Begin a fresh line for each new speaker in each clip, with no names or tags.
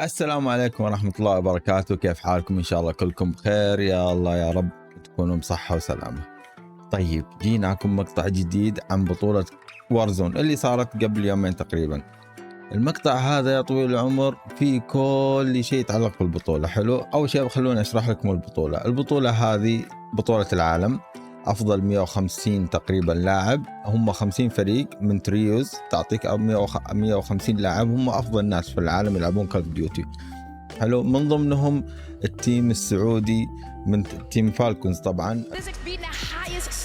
السلام عليكم ورحمة الله وبركاته. كيف حالكم؟ إن شاء الله كلكم بخير يا الله يا رب تكونوا بصحة وسلامة. طيب جيناكم مقطع جديد عن بطولة وارزون اللي صارت قبل يومين تقريبا. المقطع هذا يا طويل العمر فيه كل شيء يتعلق بالبطولة. حلو، أول شيء خلونا أشرح لكم البطولة هذه بطولة العالم، أفضل 150 تقريبا لاعب، هم 50 فريق من تريوز تعطيك 150 لاعب، هم أفضل ناس في العالم يلعبون كول اوف ديوتي. حلو، من ضمنهم التيم السعودي من تيم فالكونز طبعا.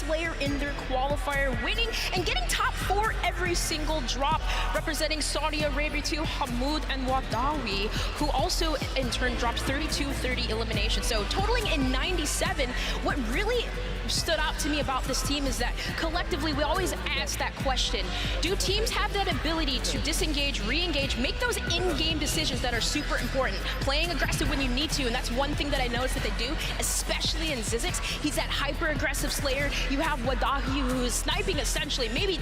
Slayer in their qualifier, winning and getting top 4 every single drop, representing Saudi Arabia to Hamoud and Wadawi, who also in turn dropped 32-30 elimination. So totaling in 97. What really stood out to me about this team is that collectively we always ask that question: do teams have that ability to disengage, re-engage, make those in-game decisions that are super important, playing aggressive when you need to? And that's one thing that I noticed that they do, especially in Zizix. He's that hyper-aggressive Slayer. You have Wadahi, who's sniping essentially. Maybe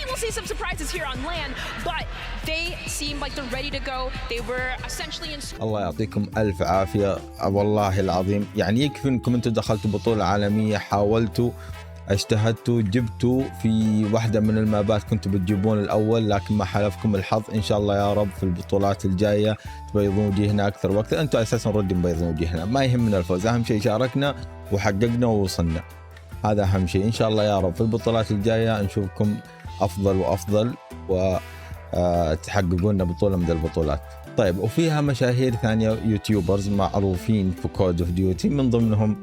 we'll see some surprises here on land, but they seem like they're ready to go. They were essentially in.
الله يعطيكم ألف عافية والله العظيم. يعني يكفي انكم انتم دخلتوا بطولة عالمية، حاولتوا، اجتهدتوا، جبتوا في واحدة من المابات كنتوا بتجيبون الأول، لكن ما حالفكم الحظ. إن شاء الله يا رب في البطولات الجاية تبيضون وجهنا أكثر وأكثر. أنتوا أساسا ردي مبيضون وجهنا، ما يهمنا الفوز، أهم شيء شاركنا وحققنا ووصلنا، هذا أهم شيء. إن شاء الله يا رب في البطولات الجاية نشوفكم أفضل وأفضل وتحققون لنا بطولة من البطولات. طيب، وفيها مشاهير ثانية يوتيوبرز معروفين في كول اوف ديوتي، من ضمنهم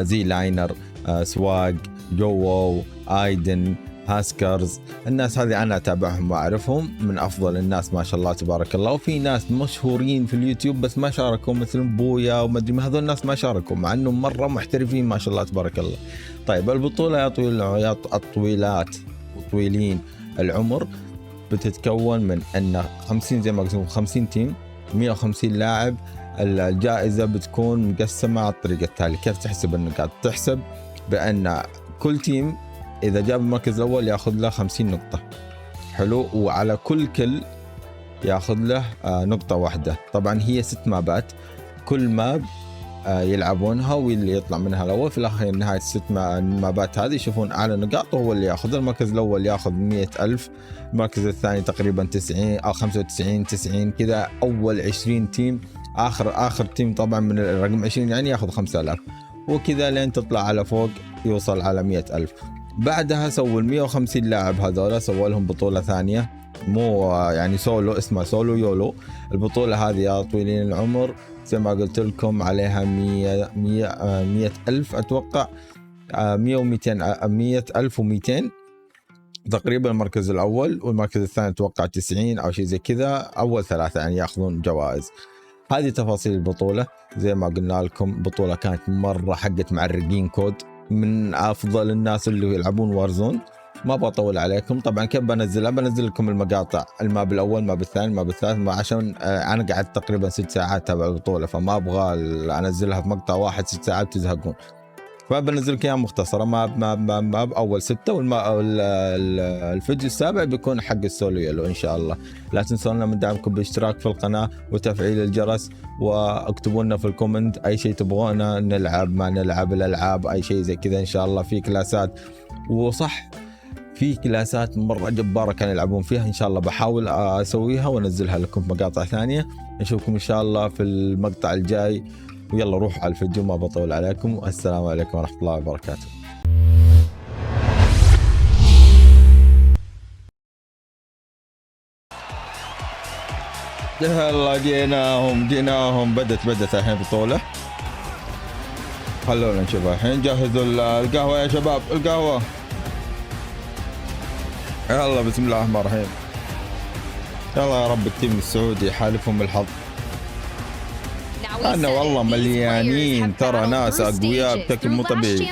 زي لاينر، سواق، جوو، ايدن، هاسكرز. الناس هذه انا اتابعهم واعرفهم، من افضل الناس ما شاء الله تبارك الله. وفي ناس مشهورين في اليوتيوب بس ما شاركوا، مثل بويا ومدري ما، هذول الناس ما شاركوا مع انهم مره محترفين ما شاء الله تبارك الله. طيب البطوله يا الطويلات وطويلين العمر بتتكون من ان 50 زي ما قلت 50 تيم، 150 لاعب. الجائزة بتكون مقسمة على الطريقة التالية. كيف تحسب النقاط؟ تحسب بأن كل تيم إذا جاب المركز الأول يأخذ له 50 نقطة. حلو، وعلى كل يأخذ له نقطة واحدة. طبعا هي 6 مابات، كل ماب يلعبونها، واللي يطلع منها الأول في الأخير نهاية 6 مابات هذه يشوفون أعلى نقاط وهو اللي يأخذ. المركز الأول يأخذ 100,000، المركز الثاني تقريبا 90 أو 95 90 كذا. أول 20 تيم، آخر تيم طبعا من الرقم 20 يعني يأخذ 5,000، وكذا لين تطلع على فوق يوصل على 100,000. بعدها سووا 150 لاعب هذول، سووا لهم بطولة ثانية، مو يعني سولو، اسمها سولو يولو. البطولة هذه يا طويلين العمر زي ما قلت لكم عليها 100,000 أتوقع، 100,000 و200 تقريبا المركز الأول، والمركز الثاني أتوقع 90 أو شيء زي كذا. أول 3 يعني يأخذون جوائز. هذه تفاصيل البطولة. زي ما قلنا لكم بطولة كانت مرة حقت معرقين كود، من أفضل الناس اللي يلعبون وارزون. ما بطول عليكم. طبعا كيف بنزلها؟ بنزل لكم المقاطع، الماب الأول، الماب الثاني، الماب الثالث، عشان أنا قعدت تقريبا 6 ساعات تابع البطولة، فما أبغى أنزلها في مقطع واحد 6 ساعات تزهقون، فبنزل لكم اياها مختصرة. ماب أول 6، والفيديو السابع بيكون حق السولو يلو إن شاء الله. لا تنسونا من دعمكم بالاشتراك في القناة وتفعيل الجرس، واكتبوا لنا في الكومنت أي شيء تبغونا نلعب، ما نلعب الألعاب، أي شيء زي كذا. إن شاء الله في كلاسات، وصح في كلاسات مرة جبارة كانوا يلعبون فيها، إن شاء الله بحاول أسويها وأنزلها لكم في مقاطع ثانية. نشوفكم إن شاء الله في المقطع الجاي، ويلا روح على الفيديو، ما بطول عليكم، والسلام عليكم ورحمة الله وبركاته. يلا جيناهم بدت الحين بطولة. خلونا نشوف الحين. جهزوا القهوة يا شباب، القهوة. يلا بسم الله الرحمن الرحيم. يلا يا رب التيم السعودي حالفهم الحظ. أنا والله مليانين ترى، ناس أقوياء بشكل مو طبيعي.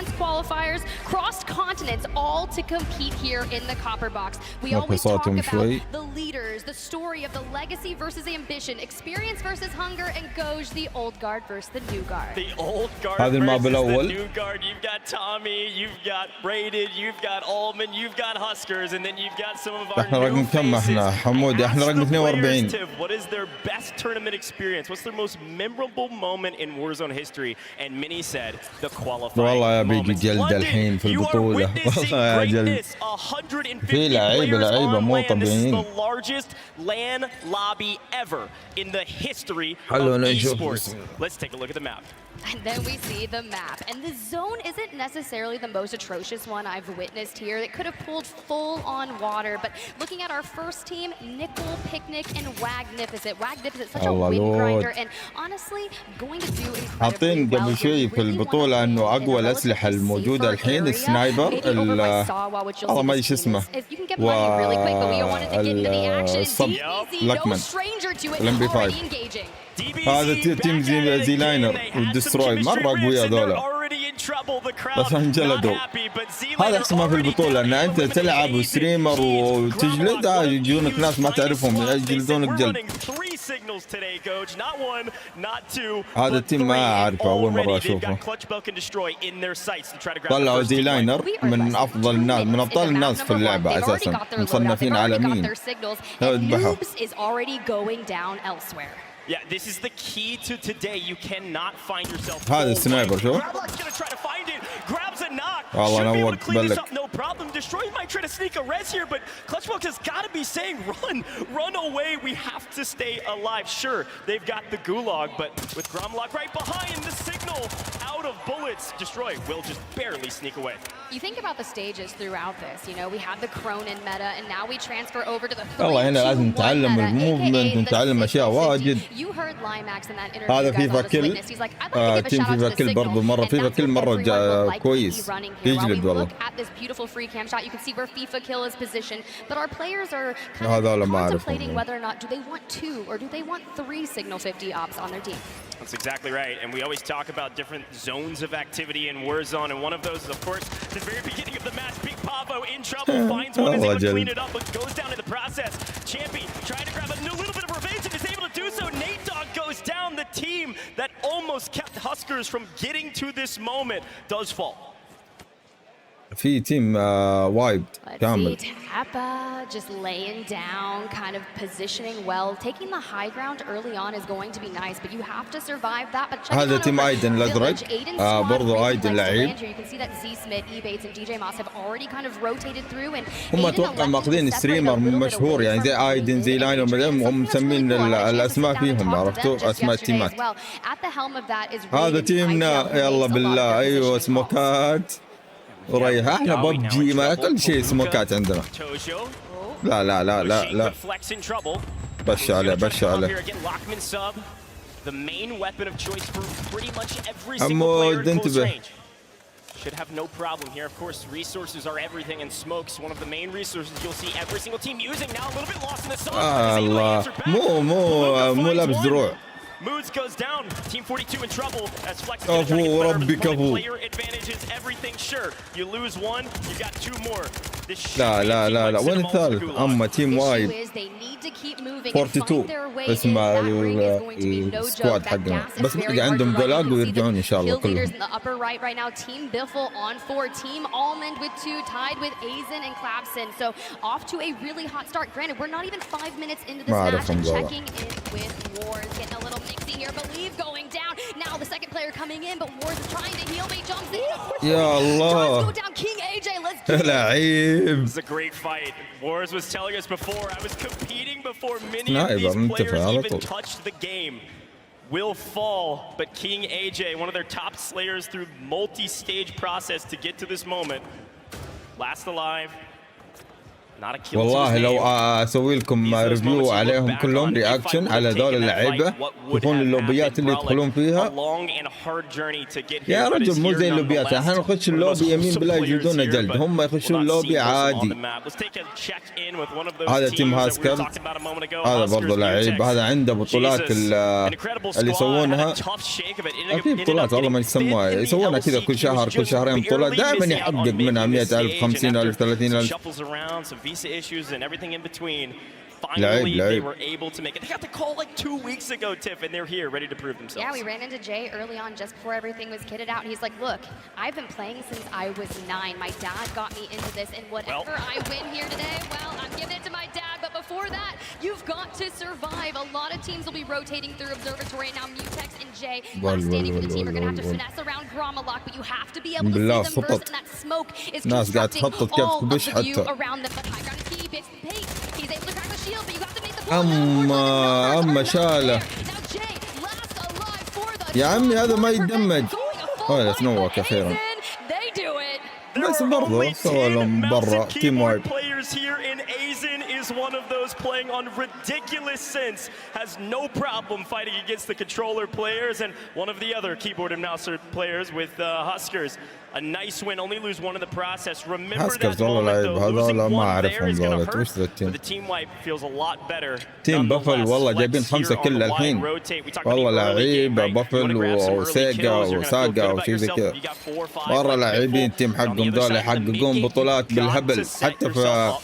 continents, all to compete here in the Copper Box. We
نوطي
always talk
صوتهم
about
شوي.
the leaders, the story of the legacy versus ambition, experience versus hunger, and Goj, the old guard versus the new guard.
The old guard
هذا الماب
versus the
الأول.
new guard. You've got Tommy, you've got Braided, you've got Allman, you've got Huskers, and then you've got some of our
احنا
new
رقم كم احنا
faces.
حمودي؟ احنا
Ask
رقم
the
42.
players, Tiv, what is their best tournament experience? What's their most memorable moment in Warzone history? And many said the qualifying
والله يا بيجي
moments.
جلد الحين في
London, you are
البطولة.
witnessing
والله يا جلد.
greatness. 150
في لعيبة
players on
مو
LAN. This is
طبيعيين.
the largest LAN lobby ever in the history
خلونا
of
نشوف.
esports. Let's take a look at the map.
And then we see the map. And the zone isn't necessarily the most atrocious one I've witnessed here. It could have pulled full on water. But looking at our first team, Nickel, Picnic, and Wagnificent. Wagnificent, such a
الله
win
لود.
grinder. And honestly, going to do incredibly
حاطين
well.
قبل شوي في البطولة انه اقوى الاسلحة الموجودة الحين السنايبر والله ما ادري شو اسمه والصب لكمن الام بي 5 هذا تيم زي لاينر والدستروي مرة قوية هذولا بس انجلدوا. هذا احسن ما في البطولة ان انت تلعب وستريمر وتجلد يجونك ناس ما تعرفهم يجلدونك جلد. هذا التيم ما اعرفه اول مرة اشوفه. طلعوا زي لاينر من افضل الناس من ابطال الناس في اللعبة اساسا مصنفين عالمين. اذبحوا.
Yeah, this is the key to today. You cannot find yourself.
هذا السنايبر شو؟ والله نوقت بلك.
No problem. Destroy might try to sneak a res here, but Clutchbox has got to be saying, run away. We have to stay alive. Sure, they've got the gulag, but with Gromlock right behind, the signal out of bullets. Destroy will just barely sneak away.
You think about the stages throughout this. You know, we had the Cronin meta, and now we transfer over to the 3-2-1
والله هنا لازم نتعلم الموفمنت ونتعلم اشياء واجد. هذا فيفا كل تيم فيفا كل برضو مرة فيفا كل مرة كويس يجلد والله. هذول ما أعرفهم.
That's exactly right, and we always talk about different zones of activity in Warzone, and one of those is, of course, the very beginning of the match. Big Pavo in trouble, finds one, is able to clean it up, but goes down in the process. Champion trying to grab a little bit of revenge and is able to do so. Nate Dogg goes down. The team that almost kept Huskers from getting to this moment does fall.
في تيم وايد كامل.
Tappa just laying down, kind of positioning well. Taking the high ground early on is going to be nice, but you have to survive that. But
هذا تيم ايدن الازرق برضو ايدن لعيب. هم اتوقع ماخذين ستريمر مشهور يعني زي ايدن زي لاين وهم مسمين الاسماء فيهم عرفتوا اسماء التيمات. هذا تيمنا يلا بالله ايوه سموكات وريح. احنا ببجي ما كل شيء سموكات عندنا. لا لا لا لا لا بش عليه بش عليه. عمود انتبه.
Should have no problem here. Of course, resources are everything, and smokes one of the main resources you'll see every single team using. Now a little bit lost in the sauce.
الله مو لابس دروع.
Moods goes down. Team 42 in trouble as Flex is
كفو وربي كفو.
player advantages everything. Sure, you lose one, you got two more.
لا لا لا لا وين الثالث؟ اما تيم وايد 42 اسمه السكواد حقنا بس بقى عندهم جولاج ويرجعون ان شاء الله كلهم. ما اعرفهم والله. يا الله لعيب.
It's a great fight. Wars was telling us before, I was competing before many of these players even touched the game. Will fall, but King AJ, one of their top slayers through multi-stage process to get to this moment. Last alive. not a kill to his
والله لو
name.
اسوي لكم ريفيو عليهم كلهم رياكشن على ذول اللعيبه تكون اللوبيات اللي يدخلون فيها يا رجل مو زي اللوبيات احنا نخش اللوبي يمين بالله يجلدونا جلد هم يخشون اللوبي عادي. هذا تيم هاسكر هذا برضه لعيب هذا عنده بطولات اللي يسوونها في بطولات والله ما يسموها يسوونها كذا كل شهر كل شهرين بطولة دائما يحقق منها 100,000 50,000 30,000.
Finally, they were able to make it. They got the call like 2 weeks ago, Tiff, and they're here, ready to prove themselves.
Yeah, we ran into Jay early on, just before everything was kitted out, and he's like, "Look, I've been playing since I was 9. My dad got me into this, and whatever I win here today, well, I'm giving it to my dad. But before that, you've got to survive. A lot of teams will be rotating through Observatory, and now Mutex and Jay, last standing for the team, are going to have to finesse around Grama Lock, but you have to be able to see them first, and that smoke is constructing all of the view around them. But high ground is key, big pace. He's able to crack the shield, but you have to make the
أما شاله يا عمي هذا ما يدمج. هذا سنوك أخيرا بس برضه سوى لهم برا تيم وايب.
Is one of those playing on ridiculous sense, has no problem fighting against the controller players, and one of the other keyboard and mouse players with Huskers. A nice win, only lose one in the process. Remember that moment though, losing one there is going to hurt, but the team wipe feels a lot better.
تيم بافل والله جايبين 5 كل الحين والله لعيب بافل وسيجا وساقا وشي زي كذا مرة لاعبين تيم حقهم ذول يحققون بطولات بالهبل حتى في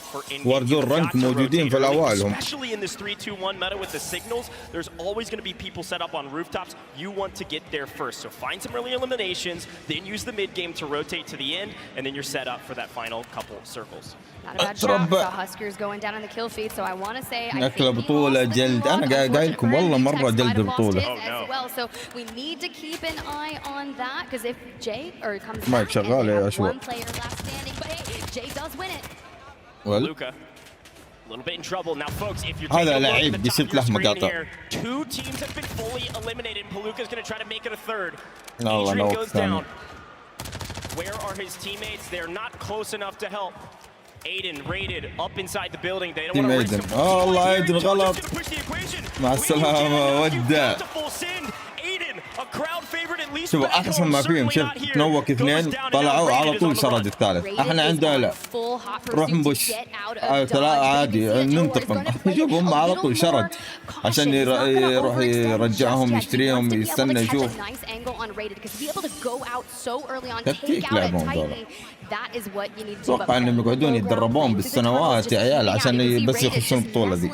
وارزون رانك موجودين في الأوائل هم.
Especially in this 3-2-1 meta with the signals, there's always going to be people set up on rooftops. You want to get there first, so find some early eliminations, then use the mid game to rotate to the end, and then you're set up for that final couple circles.
Not a bad shot. The Huskers going down on the kill feed, so I want to say I think
بطولة جلد أنا قايل لكم والله مرة جلد البطولة.
Well, so we need to keep an eye on that because if Jay or comes
مايك شغال يا شباب.
one player last standing, but hey, Jay does win it.
Luca, a little bit in trouble now, folks. If you're
هذا لعيب قصيت له مقاطع.
2 teams have been fully eliminated. Palooka's going to try to make it a third.
Adrian
goes down. Where are his teammates? They're not close enough to help. Aiden raided up inside the building. They don't want to risk it.
الله ايدن غلط. مع السلامة ودع. شوفوا احسن ما فيهم شفت تنوك 2 طلعوا على طول شرد الثالث. احنا عندنا لا روح نبش 3 عادي ننتقم. شوفوا هم على طول شرد عشان يروح يرجعهم يشتريهم يستنى يشوف تكتيك لعبهم دول. اتوقع انهم يقعدون يتدربون بالسنوات يا عيال عشان بس يخشون البطولة دي.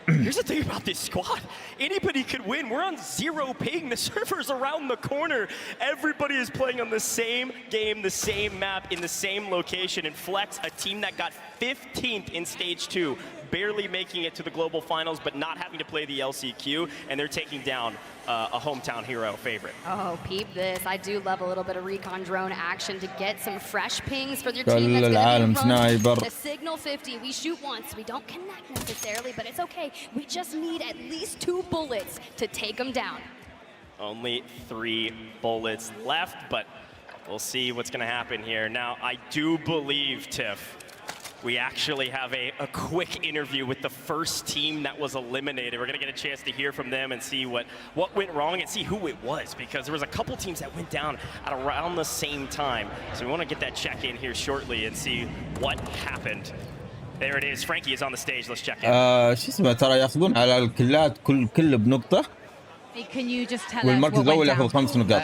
Here's the thing about this squad. Anybody could win. We're on 0 ping. The server's around the corner. Everybody is playing on the same game, the same map, in the same location. And Flex, a team that got 15th in stage 2, barely making it to the global finals, but not having to play the LCQ, and they're taking down a hometown hero favorite.
Oh, peep this. I do love a little bit of recon drone action to get some fresh pings for your team that's going to be run. The signal 50, we shoot once. We don't connect necessarily, but it's okay. We just need at least 2 bullets to take them down.
Only 3 bullets left, but we'll see what's going to happen here. Now, I do believe, Tiff, we actually have a quick interview with the first team that was eliminated. We're going to get a chance to hear from them and see what went wrong and see who it was, because there was a couple teams that went down at around the same time. So we want to get that check in here shortly and see what happened. There it is. Frankie is on the stage. Let's check in.
شو اسمه ترى ياخذون على الكلات كل بنقطة. والمركز الأول ياخذ 5 نقاط.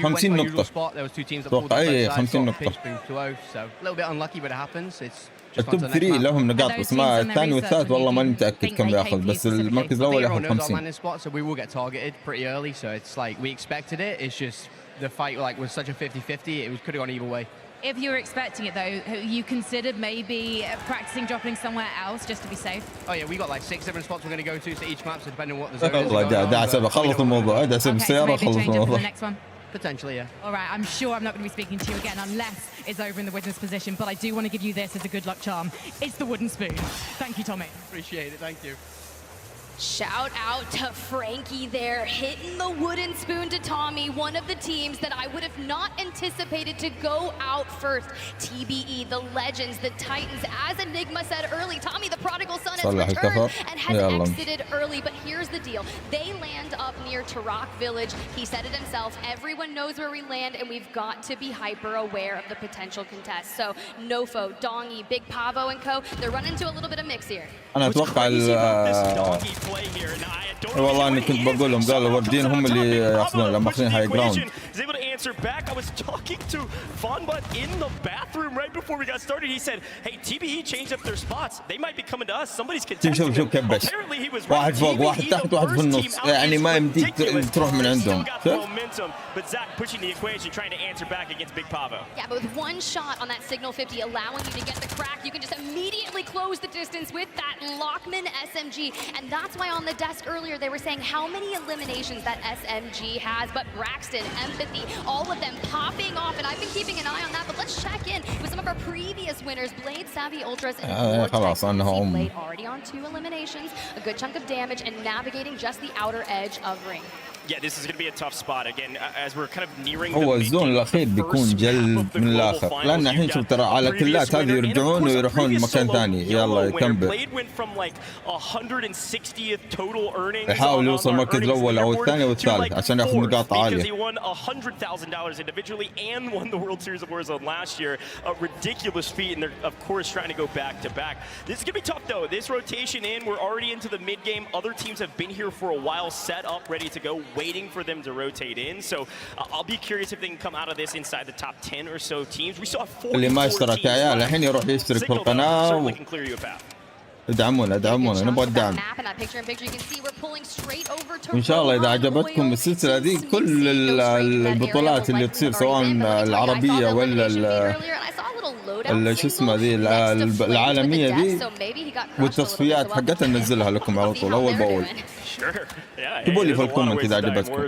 50 نقطة. أتوقع أي 50 نقطة. التوب 3 لهم نقاط بس ما الثاني والثالث والله ماني متأكد كم بياخذ بس المركز الأول ياخذ 50.
If you were expecting it though, you considered maybe practicing dropping somewhere else just to be safe?
Oh yeah, we got like 6 different spots we're going to go to each map, so depending on what the zone is.
والله دا سبب خلص الموضوع دا سبب السيارة خلص الموضوع.
Potentially, yeah.
All right, I'm sure I'm not going to be speaking to you again unless it's over in the witness position, but I do want to give you this as a good luck charm. It's the wooden spoon. Thank you, Tommy.
Appreciate it, thank you.
Shout out to Frankie there, hitting the wooden spoon to Tommy, one of the teams that I would have not anticipated to go out first. TBE, the legends, the titans, as Enigma said early, Tommy the prodigal son has returned and has exited early, but here's the deal. They land up near Tarak Village. He said it himself, everyone knows where we land and we've got to be hyper aware of the potential contests. So Nofo, Dongy, Big Pavo and co, they're running into a little bit of mix here.
أنا أتوقع والله اني كنت بقول لهم قالوا وردين هم اللي ياخذون لما ماخذين هاي جراوند.
I was talking to Fonbut in the bathroom right before we got started. He said, "Hey, TBE changed up their spots. They might be coming to us. Somebody's contesting."
شوف كبش واحد فوق واحد تحت واحد في النص يعني ما يمديك تروح من عندهم.
But Zach pushing the equation, trying to answer back against Big Pavo.
Yeah, but with one shot on that signal 50 allowing you to get the crack, you can just immediately close the distance with that Lockman SMG. And that's why on the desk earlier they were saying how many eliminations that SMG has, but Braxton, Empathy, all of them popping off, and I've been keeping an eye on that, but let's check in with some of our previous winners, Blade, Savvy, Ultras, and Blade already on 2 eliminations, a good chunk of damage, and navigating just the outer edge of ring.
Yeah, this is going to be a tough spot again as we're kind of nearing
هو الزون الأخير بيكون جلد من الآخر لأن الحين شوف ترى على كلات هذه يرجعون ويروحون مكان ثاني يلا يكمل يحاول يوصل المركز الأول أو الثاني أو الثالث عشان ياخذ نقاط عالية.
He won $100,000 individually and won the World Series of Warzone last year. A ridiculous feat, and they're of course trying to go back to back. This is going to be tough though. This rotation in, we're already into the mid game. Other teams have been here for a while, set up, ready to go, waiting for them to rotate in. So I'll be curious if they can come out of this inside the top 10 or so teams. We saw 4
اللي ما اشترك يا عيال الحين يروح يشترك في القناة. ادعمونا نبغى الدعم. وإن شاء الله إذا عجبتكم السلسلة دي كل البطولات اللي تصير سواء العربية ولا شو اسمه ذي العالمية ذي والتصفيات حقتها ننزلها لكم على طول أول بأول. اكتبوا لي في الكومنت إذا عجبتكم.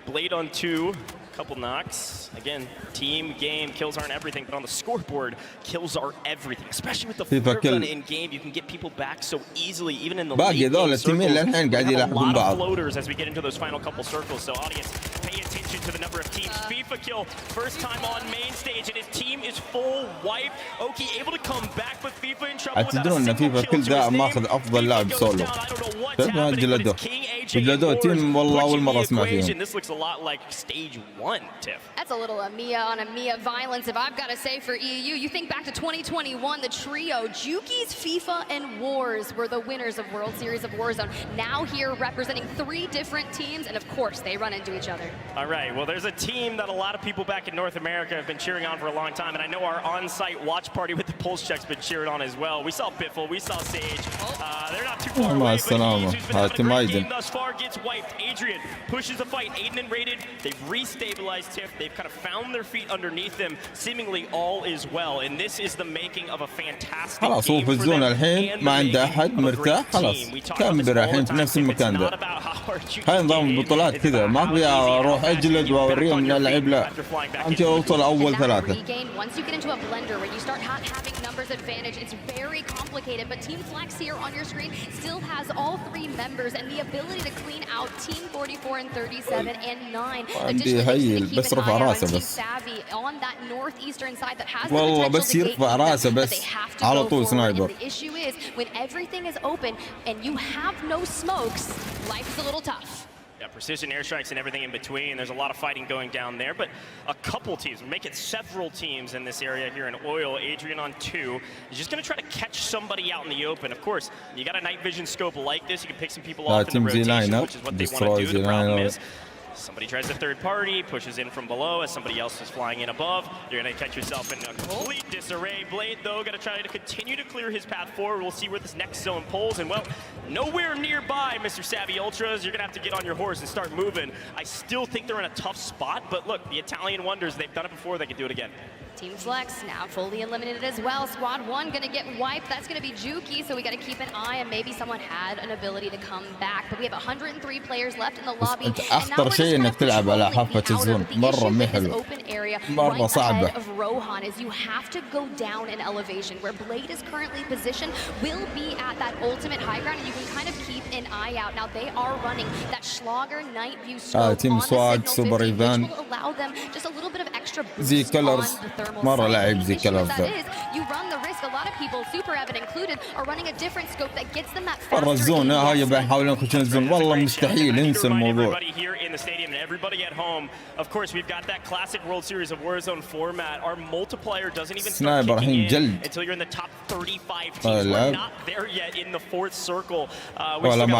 Blade on 2, couple knocks. Again, team game kills aren't everything, but on the scoreboard, kills are everything. Especially with the flare gun in game, you can get people back so easily, even in the late game circles. A lot of floaters as we get into those final couple circles. So audience, pay attention to the number of teams. FIFA kill, first time on main stage, and his team is full wipe. Oki able to come back, but FIFA in trouble with that single kill to his name.
أفضل لاعب سولو. جلدوه تيم والله أول مرة أسمع فيهم.
This looks a lot like stage 1, Tiff.
That's a little Amiya on Amiya violence, if I've got to say, for EU. You think back to 2021, the trio, Juki's, FIFA, and Wars were the winners of World Series of Warzone. Now here representing 3 different teams, and of course, they run into each other.
All right, well, there's a team that a lot of people back in North America have been cheering on for a long time, and I know our on-site watch party with the Pulse Check's been cheering on as well. We saw Biffle, we saw Sage. They're not too far away, but who's been having a great game thus far gets wiped. Adrian pushes the fight. Aiden and Rated, they've restabilized Tiff. They've kind of found their feet underneath them. Seemingly all is well, and this is the making of a fantastic game
خلاص هو في الزون الحين ما عنده أحد مرتاح خلاص كمل الحين في نفس المكان ده. هاي نظام البطولات كذا ما أبغى أروح أجلد وأوريهم إن ألعب لا أنت أوصل أول 3.
Once you get into a blender where you start having numbers advantage, it's very complicated. But Team Flex here on your screen still has all 3 members and the ability to clean out Team 44 and 37 and 9.
عندي بس رفع راسه بس والله بس يرفع راسه بس على طول سنايبر.
The issue is when everything is open and you have no smokes, life is a little tough.
Yeah, precision airstrikes and everything in between. There's a lot of fighting going down there, but a couple teams, we're making several teams in this area here in Oil. Adrian on 2 is just going to try to catch somebody out in the open. Of course, you got a night vision scope like this, you can pick some people off in the rotation, which is what they want to do. The problem is somebody tries a third party, pushes in from below as somebody else is flying in above. You're going to catch yourself in a complete disarray. Blade, though, going to try to continue to clear his path forward. We'll see where this next zone pulls. And, well, nowhere nearby, Mr. Savvy Ultras. You're going to have to get on your horse and start moving. I still think they're in a tough spot. But, look, the Italian wonders, they've done it before. They can do it again.
Team Flex now fully eliminated as well. Squad 1 gonna get wiped. That's gonna be Juki, so we gotta keep an eye and maybe someone had an ability to come back. But we have 103 players left in the lobby.
انت اخطر شيء انك تلعب على حافة الزون، مرة ما حلو، مرة صعبة.
Rohan is you have to go down in elevation where Blade is currently positioned will be at that ultimate high ground, and you can kind of keep an eye out. Now they are running that Schlager night view scope
تيم سواج سوبر ايفان
which will allow them just a little bit of extra
زي
boost
كلرز،
on the thermal
مرة
side.
لاعب زي
The issue
كلرز
with that is you run the risk. A lot of people, Super Evan included, are running a different scope that gets them that faster.
الزون هاي بيحاولون يخشون الزون، والله مستحيل، انسى الموضوع.
Everybody at home. Of course, we've got that classic World Series of Warzone format. Our multiplier doesn't even start kicking in until you're in the top 35 teams. We're not there yet in the fourth circle. We've still got a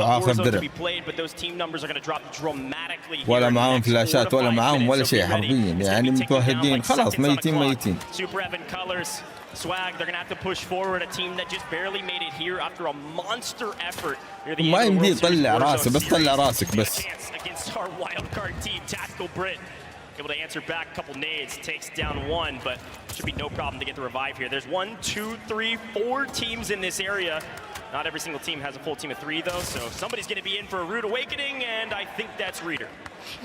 lot of Warzone to be played, but those team numbers are going to drop dramatically.
ولا معاهم فلاشات ولا معاهم ولا شيء حرفيا، يعني متوهقين خلاص ميتين.
Super Evan colors. Swag, they're going to have to push forward a team that just barely made it here after a monster effort.
ما يمدي يطلع راسه، بس طلع راسك بس.
Against our wild card team, Tactical Brit able to answer back, a couple nades, takes down one, but should be no problem to get the revive here. There's 1, 2, 3, 4 teams in this area. Not every single team has a full team of 3 though, so somebody's going to be in for a rude awakening, and I think that's Reader.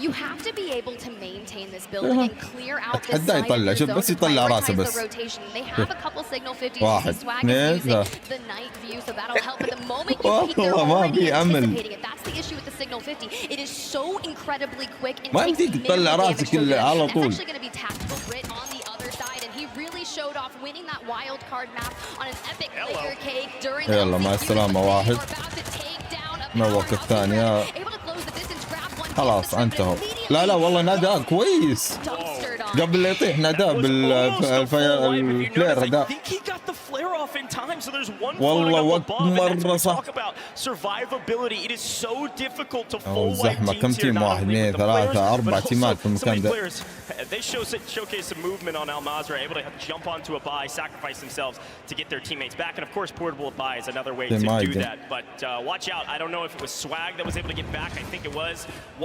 You have to be able to maintain this building and clear out the side of
يطلع، شوف بس يطلع راسه بس.
They have a couple signal 50s.
واحد، اثنين، ثلاثة.
The night view, so that'll help. At the moment you peek, they're already anticipating it. That's the issue with the signal 50. It is so incredibly quick and
ما يمديك تطلع راسك إلا على طول.
It's actually going to be Tactical Brit on the other side, and he really showed off winning that wild card map on an epic layer cake during the
يلا مع السلامة واحد. نوك الثانية. خلاص انتهوا. لا والله ناداه كويس قبل لا يطيح، ناداه بالفلير ده. والله وقت مرة صح. الزحمة كم تيم؟ 1 2 3 4 تيمات في المكان ده.
They showcase some movement on Almazra, able to jump onto a buy, sacrifice themselves to get their teammates back, and of course, portable buy is another way to do that. But watch out! I don't know if it was Swag that was able to get back. I think it was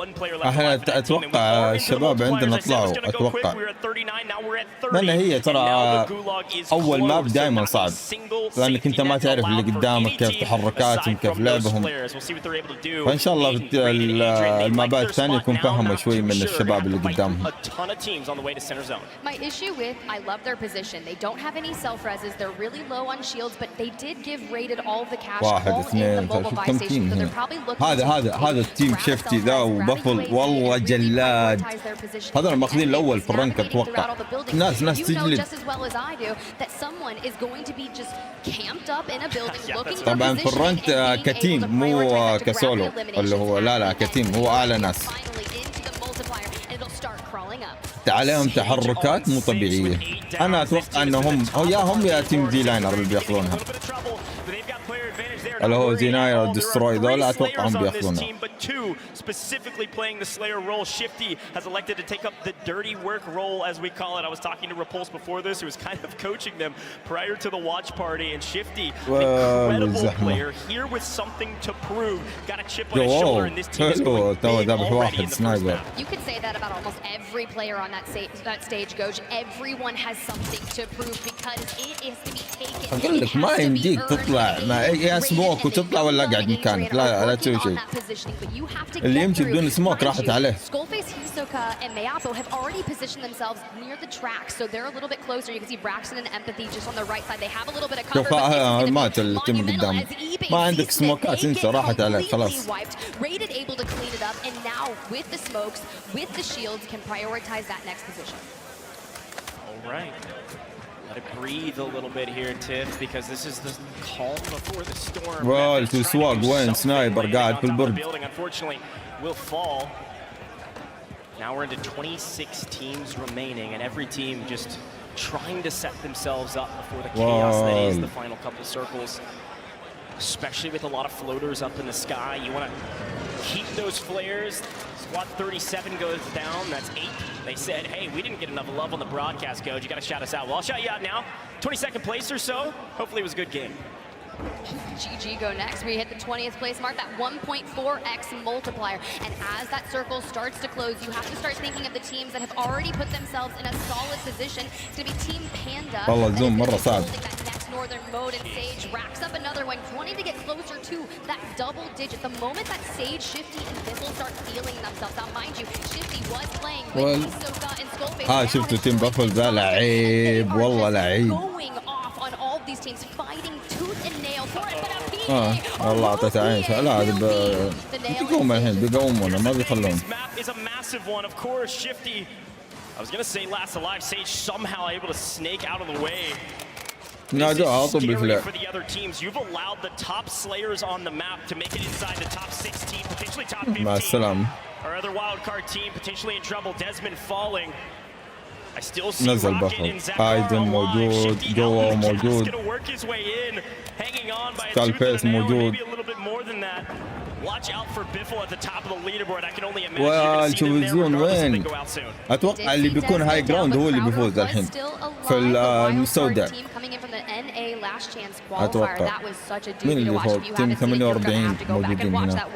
one player left.
أتوقع الشباب عندنا طلعوا، أتوقع. لأن هي ترى أول ماب دائما صعب، لأنك أنت ما تعرف اللي قدامك كيف تحركاتهم كيف لعبهم. فإن شاء الله المابات الثانية يكون فهموا شوي من الشباب اللي قدامهم.
Teams on the way to center zone.
My issue with, I love their position. They don't have any self-reses. They're really low on shields, but they did give Rated all of the cash all in the mobile buy station. So they're probably looking
هذا التيم شفتي ذا وبفل والله جلاد. هذول ماخذين الأول في الرنك أتوقع. ناس تجلد. طبعا في الرنك كتيم مو كسولو، اللي هو لا كتيم هو أعلى ناس. عليهم تحركات مو طبيعية. أنا أتوقع أنهم هم يا تيم دي لاينر اللي بياخذونها، اللي هو زيناير ديستروي ذول أتوقع هم بياخذونها.
Specifically playing the Slayer role, Shifty has elected to take up the dirty work role, as we call it. I was talking to Repulse before this, who was kind of coaching them prior to the watch party, and Shifty, incredible player here with something to prove. Got a chip on his shoulder, and this team is going big already in the first map.
You could say that about almost every player on that stage, Goj. Everyone has something to prove because it is to be taken.
أقول لك ما يمديك تطلع مع أي سموك وتطلع ولا قاعد مكانك، لا تسوي شيء. اللي يمشي بدون سموك راحت عليه.
Skullface, Hisoka, and Mayapo have already positioned themselves near the track, so they're a little bit closer. You can see Braxton and Empathy just on the right side. They have a little bit of cover.
شوف مات التيم قدام، ما عندك سموكات انسى راحت عليك خلاص.
Rated able to clean it up, and now with the smokes, with the shields, can prioritize that next position.
All right. Let it breathe a little bit here, Tiff, because this is the calm before the storm.
Well, to Swag وين سنايبر قاعد في البرد.
Unfortunately, will fall. Now we're into 26 teams remaining, and every team just trying to set themselves up before the chaos that is the final couple circles. Especially with a lot of floaters up in the sky, you want to keep those flares. Squad 37 goes down. That's 8. They said, "Hey, we didn't get enough love on the broadcast, Coach. You got to shout us out." Well, I'll shout you out now. 22nd place or so. Hopefully, it was a good game.
GG go next. We hit the 20th place mark, that 1.4x multiplier. And as that circle starts to close, you have to start thinking of the teams that have already put themselves in a solid position. It's going to be Team Panda.
والله الزوم مرة صعب.
Northern mode, and Sage racks up another one, wanting to get closer to that double digit. The moment that Sage, Shifty, and Biffle start feeling themselves, now mind you, Shifty was playing with Hisoka and Skullface.
شفتوا تيم بافل ذا لعيب والله لعيب.
Going off on all of these teams, fighting tooth and nail for it, but a
والله أعطيته عين. لا هذا بيقوم الحين بيقومونه ما بيخلون.
Is a massive one, of course. Shifty, I was gonna say last alive. Sage somehow able to snake out of the way.
نادوا على طول بالفلاح.
For the other teams, you've allowed the top slayers on the map to make it inside the top 16, potentially top 15.
مع السلامة.
Our other wild card team potentially in trouble. Desmond falling. I still see
نزل بافل. بايدن موجود، جوا موجود. سكالفيس موجود.
Watch out for Biffle at the top of the leaderboard. I can only imagine.
وشوفون وين؟ أتوقع اللي بيكون هاي جراوند هو اللي بيفوز الحين في المستودع. أتوقع. مين اللي بيفوز؟ تيم 48 موجودين هنا.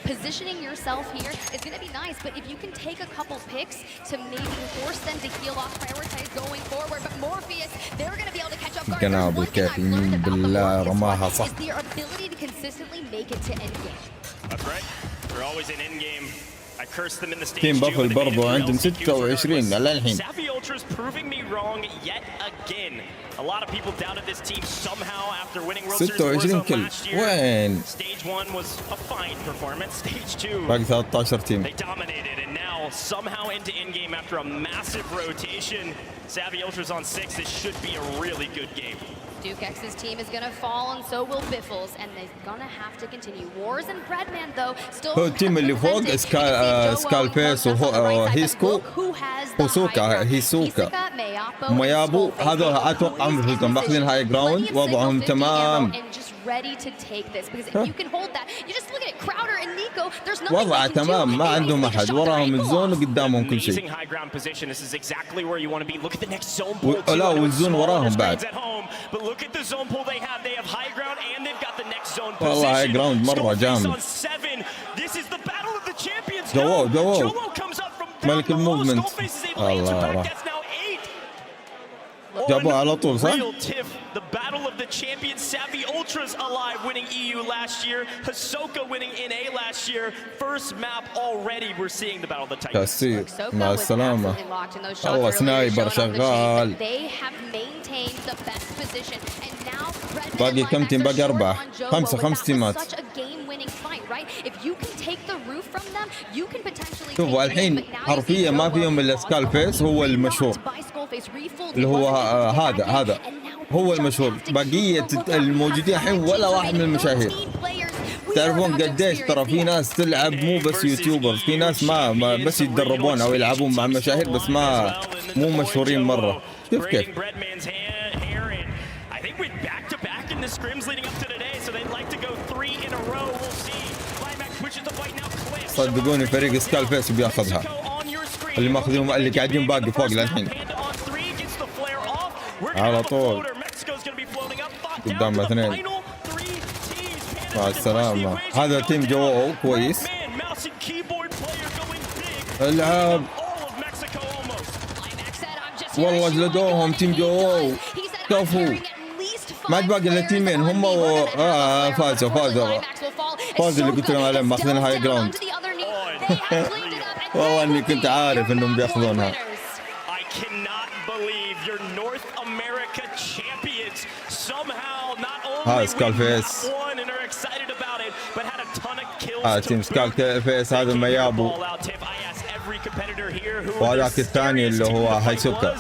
Positioning yourself here is going to be nice, but if you can take a couple picks to maybe force them to heal off, prioritize going forward. But Morpheus, they're going to be able to catch up.
جناب الكيف بالله رماها صح.
Is their ability to consistently make it to endgame.
That's right. They're always in endgame. I cursed them in the stage.
تيم بافل برضو عندهم 26 على الحين.
Savvy Ultra's proving me wrong yet again. A lot of people doubted this team somehow after winning World Series Warzone last year.
وين؟
Stage 1 was a fine performance. Stage 2
باقي 13 تيم.
they dominated, and now somehow into endgame after a massive rotation. Savvy Ultra's on 6. This should be a really good game.
DukeX's team is going to fall, and so will Biffle's, and they're going to have to continue. Wars and Breadman, though, still
هو التيم اللي فوق سكالفيس وهيسكو وسوكا هيسوكا ميابو هذول أتوقع مثلهم ماخذين هاي جراوند وضعهم تمام. وضع تمام ما عندهم أحد وراهم الزون وقدامهم كل شيء. لا والزون وراهم بعد. والله هاي جراوند مرة جامد. جوو ملك الموفمنت. الله راح جابوه على طول صح؟
The battle of the champions, Savvy Ultra's alive, winning EU last year. Hisoka winning NA last year. First map already, we're seeing the battle of the Titans.
تأثير مع السلامة. الله سنايبر شغال. باقي كم تيم؟ باقي 4 5 تيمات. شوفوا الحين حرفيا ما فيهم الا سكالفيس هو المشهور اللي هو هذا هو المشهور. بقية الموجودين الحين ولا واحد من المشاهير. تعرفون قديش ترى في ناس تلعب مو بس يوتيوبرز، في ناس ما بس يتدربون او يلعبون مع المشاهير بس مو مشهورين مرة. شوف كيف صدقوني فريق سكالفيس بياخذها. اللي ماخذينهم اللي قاعدين باقي فوق للحين على طول قدام 2. مع السلامة. هذا تيم جوو كويس. الألعاب والله جلدوهم تيم جوو كفو. ما باقي الا تيمين هم فازوا اللي قلت لهم عليهم ماخذين هاي جراوند. والله اني كنت عارف انهم بياخذونها. هاي سكالفيس. تيم سكالفيس هذا الميابو. وهذاك الثاني اللي هو هيسوكا.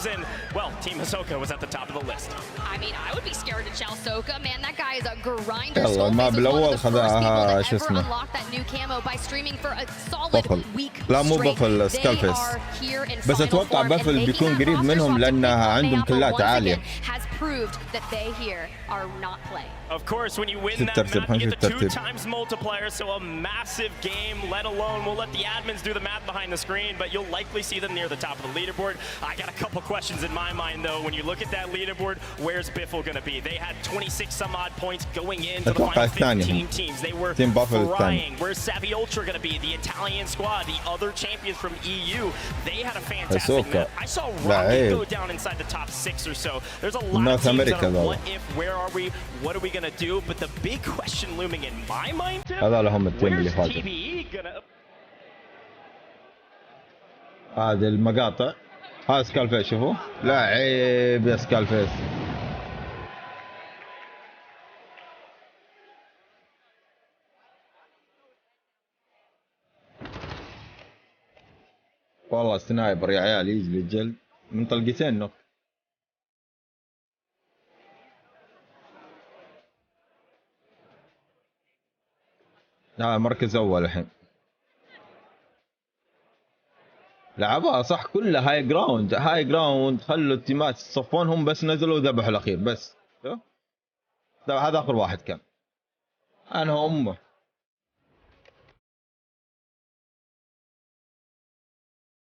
يلا الماب الأول خذها شو اسمه بافل. لا مو بافل سكالفيس، بس أتوقع بافل بيكون قريب منهم لأنها عندهم كلات عالية.
proved that they here are not playing.
Of course, when you win that map, you get the 2 times multiplier, so a massive game, let alone, we'll let the admins do the math behind the screen, but you'll likely see them near the top of the leaderboard. I got a couple questions in my mind, though. When you look at that leaderboard, where's Biffle going to be? They had 26 some odd points going into the final 15 teams. They were flying. Where's Savvy Ultra going to be? The Italian squad, the other champions from EU, they had a fantastic map. I saw Rocket go down inside the top 6 or so. There's a lot of teams that are what if, where are we, what are we going to do? But the big question looming in my mind, where's TBE going to...
هذه المقاطع، هذا سكالفيس، شوفوا لا عيب يا سكالفيس. والله سنايبر يا عيال يجلي الجلد من طلقتين نوك. مركز اول الحين. لعبها صح كلها هاي جراوند، هاي جراوند، خلوا التيمات يصفون، هم بس نزلوا وذبحوا الاخير بس. هذا اخر واحد كان. انا امه